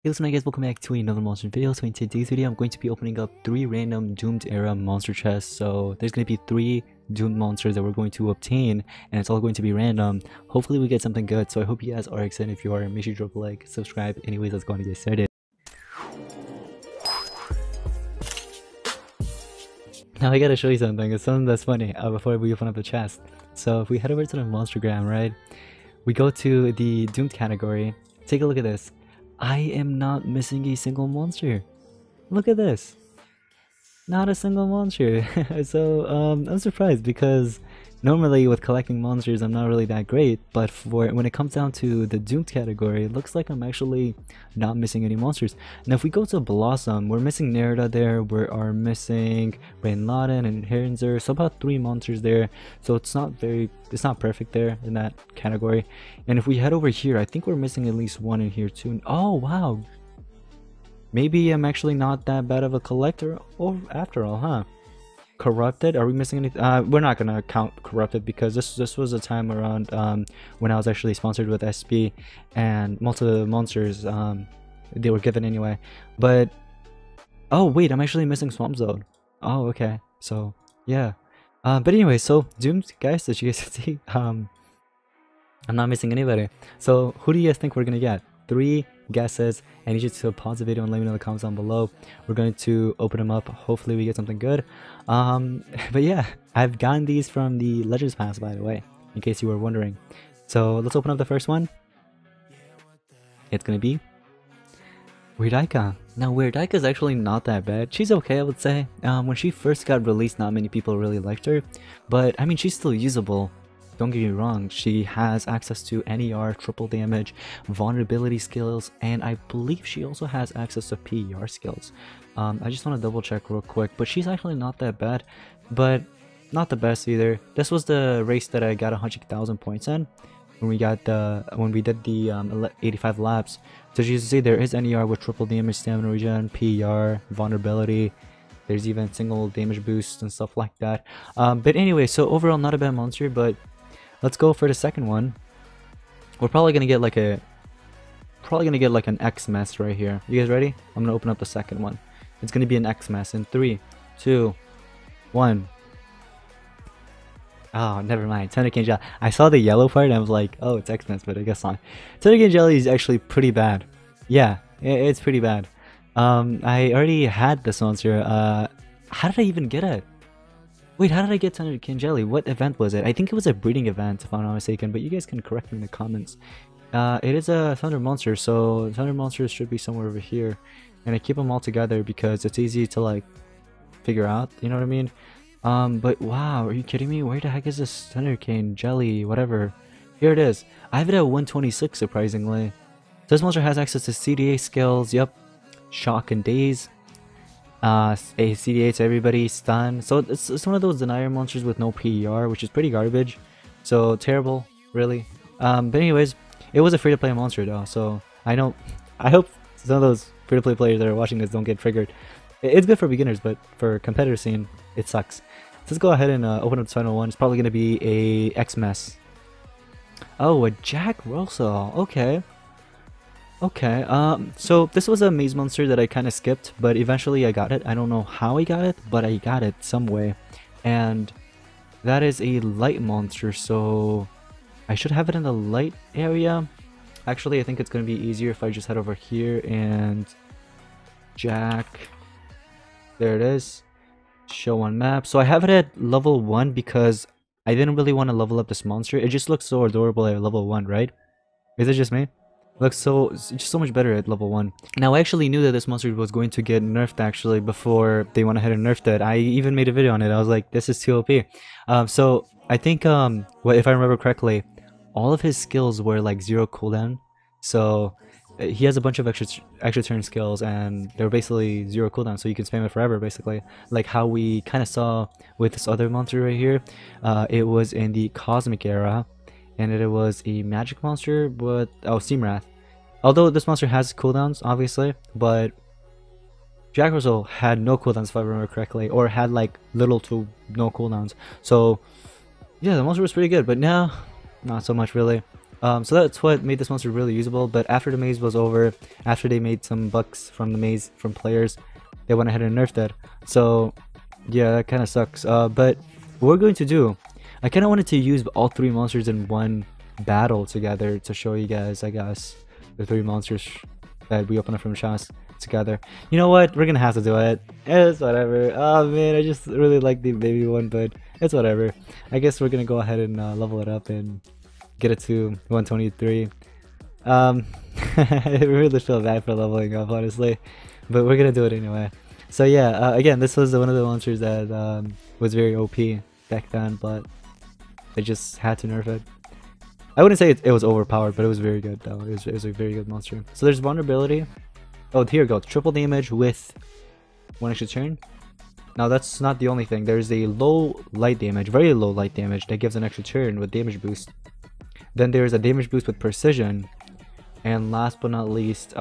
Hey, what's up guys, welcome back to another monster video. So in today's video I'm going to be opening up 3 random Doomed era monster chests. So there's going to be 3 Doomed monsters that we're going to obtain, and it's all going to be random. Hopefully we get something good, so I hope you guys are excited. If you are, make sure you drop a like, subscribe. Anyways, let's go on and get started. Now I gotta show you something. It's something that's funny before we open up the chest. So if we head over to the Monstergram, right, we go to the Doomed category. Take a look at this. I am not missing a single monster. Look at this. Not a single monster. So I'm surprised because normally with collecting monsters I'm not really that great, but for when it comes down to the Doomed category, it looks like I'm actually not missing any monsters. Now if we go to Blossom, we're missing Nerida there, we are missing Rain Laden and Herenzer, so about 3 monsters there, so it's not perfect there in that category. And if we head over here, I think we're missing at least 1 in here too. Oh wow, maybe I'm actually not that bad of a collector after all, huh? Corrupted, are we missing anything? We're not gonna count Corrupted because this was a time around when I was actually sponsored with SB, and most of the monsters they were given anyway. But oh wait, I'm actually missing Swamp Zone. Oh okay, so yeah. But anyway, so Doomed guys, as you guys can see, I'm not missing anybody. So who do you guys think we're gonna get? 3 guesses. I need you to pause the video and let me know in the comments down below. We're going to open them up. Hopefully we get something good. But yeah, I've gotten these from the Legends Pass, by the way, in case you were wondering. So let's open up the first one. It's gonna be Weird Ica. Now Weird Ica is actually not that bad. She's okay, I would say. When she first got released, not many people really liked her, but I mean she's still usable. Don't get me wrong, she has access to NER, triple damage, vulnerability skills, and I believe she also has access to PER skills. I just want to double check real quick, but she's actually not that bad, but not the best either. This was the race that I got 100,000 points in when we did the 85 laps. So as you can see, there is NER with triple damage, stamina regen, PER, vulnerability. There's even single damage boosts and stuff like that. But anyway, so overall not a bad monster, but let's go for the second one. We're probably gonna get like an X mess right here. You guys ready? I'm gonna open up the second one. It's gonna be an X mess in 3, 2, 1. Oh, never mind. Tender Cane Jelly. I saw the yellow part and I was like, oh, it's X mess, but I guess not. Tender Cane Jelly is actually pretty bad. Yeah, it's pretty bad. I already had this monster. How did I even get it? Wait, how did I get Tender Cane Jelly? What event was it? I think it was a breeding event, if I'm not mistaken, but you guys can correct me in the comments. It is a Thunder Monster, so Thunder Monsters should be somewhere over here. And I keep them all together because it's easy to, like, figure out, you know what I mean? But wow, are you kidding me? Where the heck is this Thunder Cane Jelly, whatever? Here it is. I have it at 126, surprisingly. This monster has access to CDA skills, yep. Shock and Daze. A CDA to everybody, stun. So it's one of those denier monsters with no PER, which is pretty garbage. So terrible, really. But anyways, it was a free-to-play monster though, so I hope some of those free-to-play players that are watching this don't get triggered. It's good for beginners, but for competitive scene, it sucks. So let's go ahead and open up the final one. It's probably gonna be a X mess. Oh, a Jack Russell. Okay. Okay, so this was a maze monster that I kind of skipped, but eventually I got it. I don't know how I got it, but I got it some way. And that is a light monster, so I should have it in the light area. Actually, I think it's going to be easier if I just head over here and Jack. There it is. Show on map. So I have it at level 1 because I didn't really want to level up this monster. It just looks so adorable at level 1, right? Is it just me? Looks just so much better at level 1. Now I actually knew that this monster was going to get nerfed actually before they went ahead and nerfed it. I even made a video on it. I was like, this is too OP. So I think well, if I remember correctly, all of his skills were like 0 cooldown. So he has a bunch of extra turn skills and they're basically 0 cooldown, so you can spam it forever basically. Like how we kind of saw with this other monster right here. It was in the Cosmic era. And it was a magic monster, but oh, Steam Wrath. Although this monster has cooldowns, obviously, but Jack Russell had no cooldowns if I remember correctly, or had like little to no cooldowns. So yeah, the monster was pretty good, but now not so much really. So that's what made this monster really usable. But after the maze was over, after they made some bucks from the maze from players, they went ahead and nerfed it. So yeah, that kind of sucks. But what we're going to do, I kind of wanted to use all three monsters in one battle together to show you guys, I guess, the three monsters that we opened up from chest together. You know what? We're gonna have to do it. It's whatever. Oh man, I just really like the baby one, but it's whatever. I guess we're gonna go ahead and level it up and get it to 123. I really feel bad for leveling up, honestly, but we're gonna do it anyway. So yeah, again, this was one of the monsters that was very OP back then, but they just had to nerf it. I wouldn't say it was overpowered, but it was very good though. It was a very good monster. So there's vulnerability. Oh, here it goes. Triple damage with one extra turn. Now that's not the only thing. There's a low light damage, very low light damage that gives an extra turn with damage boost. Then there's a damage boost with precision. And last but not least,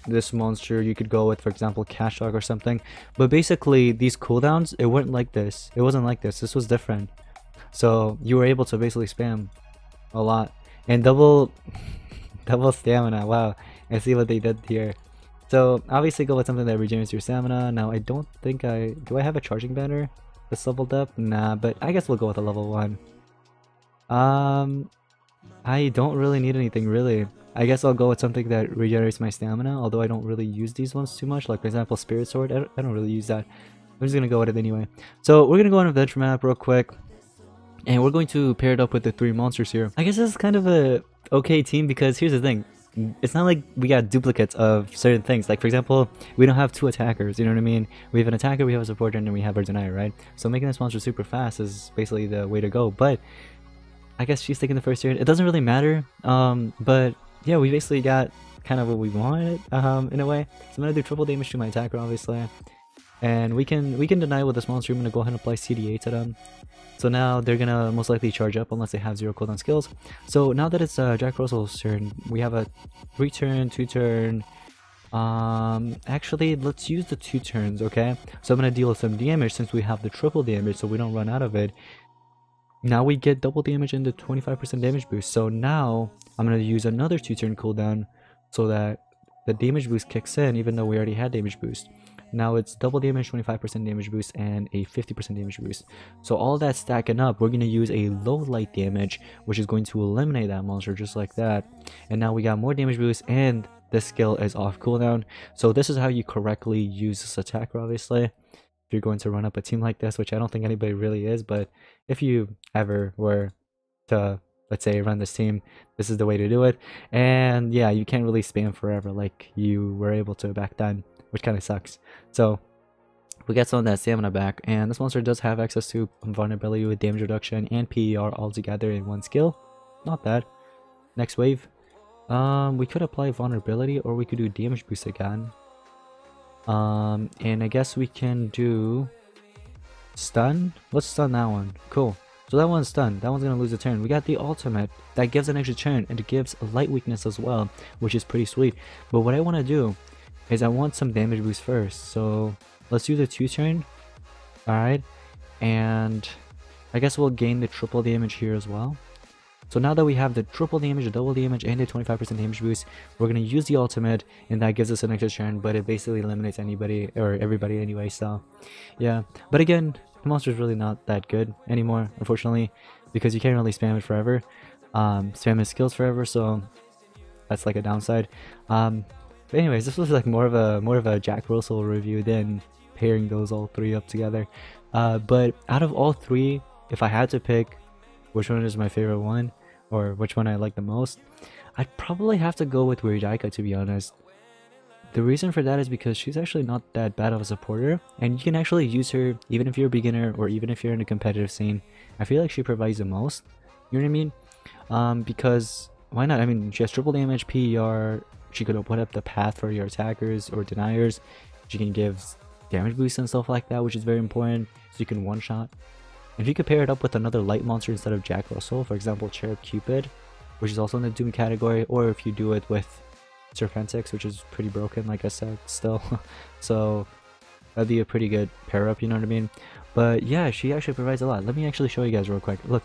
this monster you could go with, for example, Cash Dog or something. But basically these cooldowns, it weren't like this. It wasn't like this. This was different. So you were able to basically spam a lot. And double stamina. Wow. I see what they did here. So obviously go with something that regenerates your stamina. Now I don't think do I have a charging banner that's leveled up? Nah, but I guess we'll go with a level 1. I don't really need anything really. I guess I'll go with something that regenerates my stamina, although I don't really use these ones too much. Like for example, Spirit Sword, I don't really use that. I'm just gonna go with it anyway. So we're gonna go on Adventure Map real quick. And we're going to pair it up with the three monsters here. I guess this is kind of a okay team because here's the thing. It's not like we got duplicates of certain things. Like for example, we don't have two attackers, you know what I mean? We have an attacker, we have a supporter, and then we have our denier, right? So making this monster super fast is basically the way to go. But I guess she's taking the first turn. It doesn't really matter. But yeah, we basically got kind of what we wanted in a way. So I'm gonna do triple damage to my attacker, obviously. And we can deny with this monster. I'm gonna go ahead and apply CD8 to them. So now they're gonna most likely charge up unless they have 0 cooldown skills. So now that it's Jack Russell's turn, we have a 3-turn, 2-turn. Actually, let's use the 2 turns, okay? So I'm gonna deal some damage since we have the triple damage, so we don't run out of it. Now we get double damage and the 25% damage boost. So now I'm gonna use another 2-turn cooldown so that the damage boost kicks in, even though we already had damage boost. Now it's double damage, 25% damage boost, and a 50% damage boost. So all that stacking up, we're going to use a low light damage, which is going to eliminate that monster just like that. And now we got more damage boost, and this skill is off cooldown. So this is how you correctly use this attacker, obviously. If you're going to run up a team like this, which I don't think anybody really is, but if you ever were to, let's say, run this team, this is the way to do it. And yeah, you can't really spam forever like you were able to back then, which kind of sucks. So we get some of that stamina back, and this monster does have access to vulnerability with damage reduction and PER all together in one skill. Not bad. Next wave, we could apply vulnerability, or we could do damage boost again. And I guess we can do stun. Let's stun that one. Cool. So that one's stunned. That one's gonna lose a turn. We got the ultimate that gives an extra turn, and it gives a light weakness as well, which is pretty sweet. But what I want to do is I want some damage boost first. So let's do the 2-turn. Alright. And I guess we'll gain the triple damage here as well. So now that we have the triple damage, the double damage, and the 25% damage boost, we're going to use the ultimate, and that gives us an extra turn, but it basically eliminates anybody or everybody anyway. So yeah, but again, the monster is really not that good anymore, unfortunately, because you can't really spam it forever, spam his skills forever, so that's like a downside. But anyways, this was like more of a Jack Russell review than pairing those all three up together. But out of all three, if I had to pick which one is my favorite one, or which one I like the most, I'd probably have to go with Weirdaika, to be honest. The reason for that is because she's actually not that bad of a supporter, and you can actually use her even if you're a beginner or even if you're in a competitive scene. I feel like she provides the most, you know what I mean? Because why not? I mean, she has triple damage, PER, she could open up the path for your attackers or deniers, she can give damage boosts and stuff like that, which is very important, so you can one-shot. If you could pair it up with another light monster instead of Jack Russell, for example Cherub Cupid, which is also in the Doom category, or if you do it with Serpentix, which is pretty broken, like I said, still. So that'd be a pretty good pair up, you know what I mean? But yeah, she actually provides a lot. Let me actually show you guys real quick. Look,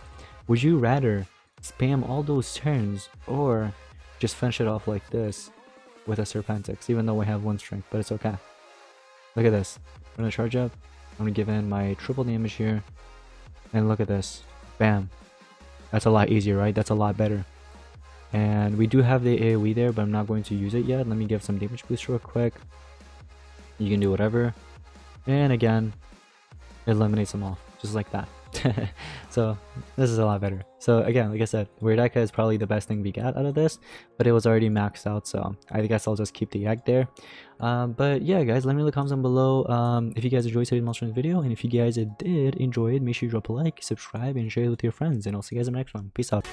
would you rather spam all those turns, or just finish it off like this with a Serpentix, even though we have 1 strength, but it's okay. Look at this. I'm gonna charge up, I'm gonna give in my triple damage here, and look at this. Bam. That's a lot easier, right? That's a lot better. And we do have the AoE there, but I'm not going to use it yet. Let me give some damage boost real quick. You can do whatever. And again, it eliminates them all, just like that. So this is a lot better. So again, like I said, Weird Eka is probably the best thing we got out of this, but it was already maxed out, so I guess I'll just keep the egg there. But yeah, guys, let me know in the comments down below if you guys enjoyed today's monster video, and if you guys did enjoy it, make sure you drop a like, subscribe, and share it with your friends, and I'll see you guys in the next one. Peace out.